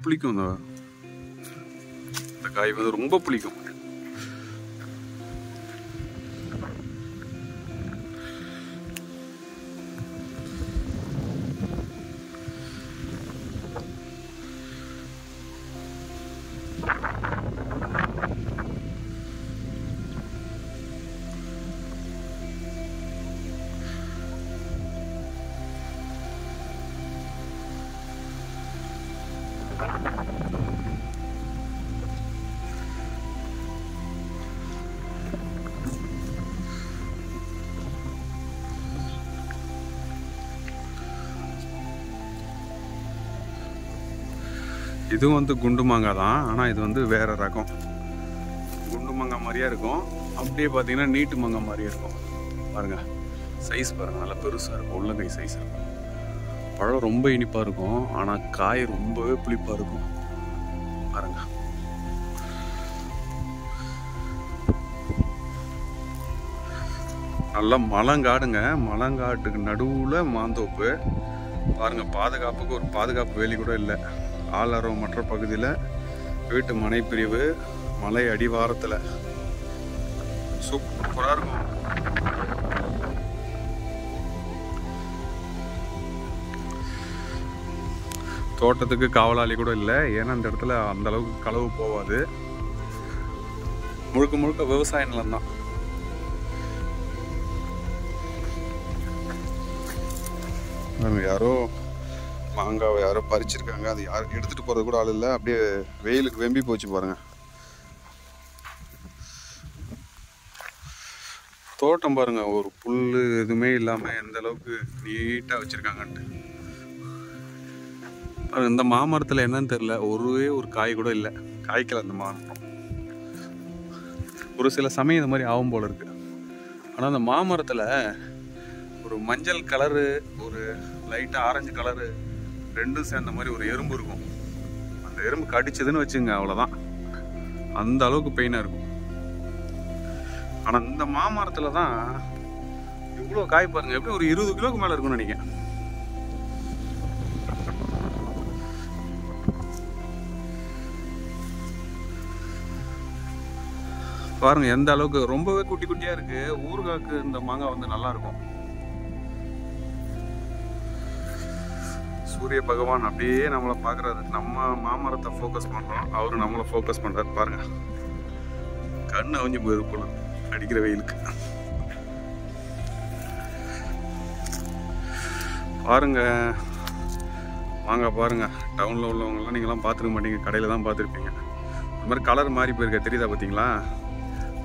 புளிக்கும். இந்த காய் வந்து ரொம்ப புளிக்கும். இது வந்து குண்டு மாங்காய் தான், ஆனால் இது வந்து வேற ரகம். குண்டு மாங்காய் மாதிரியே இருக்கும், அப்படியே பார்த்தீங்கன்னா நீட்டு மாங்காய் மாதிரியே இருக்கும். பாருங்க சைஸ் பாருங்க, நல்லா பெருசாக இருக்கும், உள்ளங்கை சைஸ் இருக்கும். பழம் ரொம்ப இனிப்பாக இருக்கும், ஆனால் காய் ரொம்பவே புளிப்பாக இருக்கும். பாருங்க நல்லா மலங்காடுங்க, மலங்காட்டுக்கு நடுவில் மாந்தோப்பு. பாருங்க பாதுகாப்புக்கு ஒரு பாதுகாப்பு வேலி கூட இல்லை. ஆலரவு மற்ற பகுதியில் வீட்டு மனைப்பிரிவு மலை அடிவாரத்தில் சூப்பராக இருக்கும். தோட்டத்துக்கு காவலாளி கூட இல்லை, ஏன்னா இந்த இடத்துல அந்த அளவுக்கு களவு போகாது. முழுக்க முழுக்க விவசாய நிலம்தான். யாரோ மாங்காவை யாரோ பறிச்சிருக்காங்க, அது யாரும் எடுத்துகிட்டு போகிறது கூட ஆள் இல்லை. அப்படியே வெயிலுக்கு வெம்பி போச்சு பாருங்க. தோட்டம் பாருங்க, ஒரு புல் எதுவுமே இல்லாமல் எந்த அளவுக்கு நீட்டாக வச்சுருக்காங்கன்ட்டு. இந்த மாமரத்தில் என்னன்னு தெரியல, ஒரே ஒரு காய் கூட இல்லை, காய்க்கல அந்த மாமரம். ஒரு சில சமயம் இந்த மாதிரி ஆகும் போல இருக்கு. ஆனால் அந்த மாமரத்தில் ஒரு மஞ்சள் கலரு, ஒரு லைட்டாக ஆரஞ்சு கலரு ரெண்டும் சேர்ந்த மாதிரி ஒரு எறும்பு இருக்கும். அந்த எறும்பு கடிச்சதுன்னு வச்சுங்க, அவ்வளோதான், அந்த அளவுக்கு பெயினாக இருக்கும். ஆனால் இந்த மாமரத்தில் தான் இவ்வளோ காய் பாருங்க, எப்படி ஒரு 20 கிலோக்கு மேலே இருக்கும்னு நினைக்கிறேன். பாருங்க எந்த அளவுக்கு ரொம்பவே குட்டி குட்டியாக இருக்கு. ஊறுகாய்க்கு இந்த மாங்காய் வந்து நல்லா இருக்கும். சூரிய பகவான் அப்படியே நம்மளை பார்க்குறாரு. நம்ம மாமரத்தை ஃபோக்கஸ் பண்ணுறோம், அவரு நம்மளை ஃபோக்கஸ் பண்ணுறாரு. பாருங்க கண்ணு அவிஞ்சு போயிருக்கும் அடிக்கிற வெயிலுக்கு. பாருங்க மாங்காய் பாருங்க. டவுனில் உள்ளவங்கலாம் நீங்களாம் பார்த்துருக்க மாட்டீங்க, கடையில் தான் பார்த்துருப்பீங்க. இந்த மாதிரி கலர் மாறி போயிருக்க தெரியுதா பார்த்தீங்களா?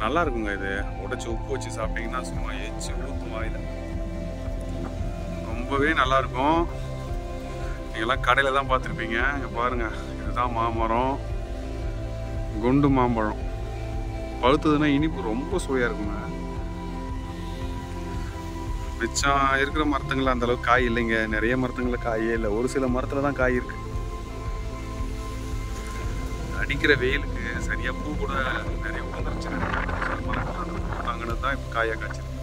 நல்லா இருக்குங்க. இது உடைச்சி உப்பு வச்சு சாப்பிட்டீங்கன்னா சும்மா எச்சு ஊற்றும் வாயில், ரொம்பவே நல்லா இருக்கும். நீங்கள்லாம் கடையில் தான் பார்த்துருப்பீங்க. இங்கே பாருங்கள், இதுதான் மாமரம், குண்டு மாம்பழம். பழுத்ததுன்னா இனிப்பு ரொம்ப சுவையாக இருக்குங்க. மிச்சம் இருக்கிற மரத்துங்களில் அந்தளவுக்கு காய் இல்லைங்க, நிறைய மரத்துங்களில் காயே இல்லை, ஒரு சில மரத்தில் தான் காய் இருக்குது. அடிக்கிற வெயிலுக்கு சரியாக பூ கூட நிறைய உழுந்துருச்சு. மரத்தில் அந்த பூ தாங்கினது தான் இப்போ காயாக காய்ச்சிருக்கு.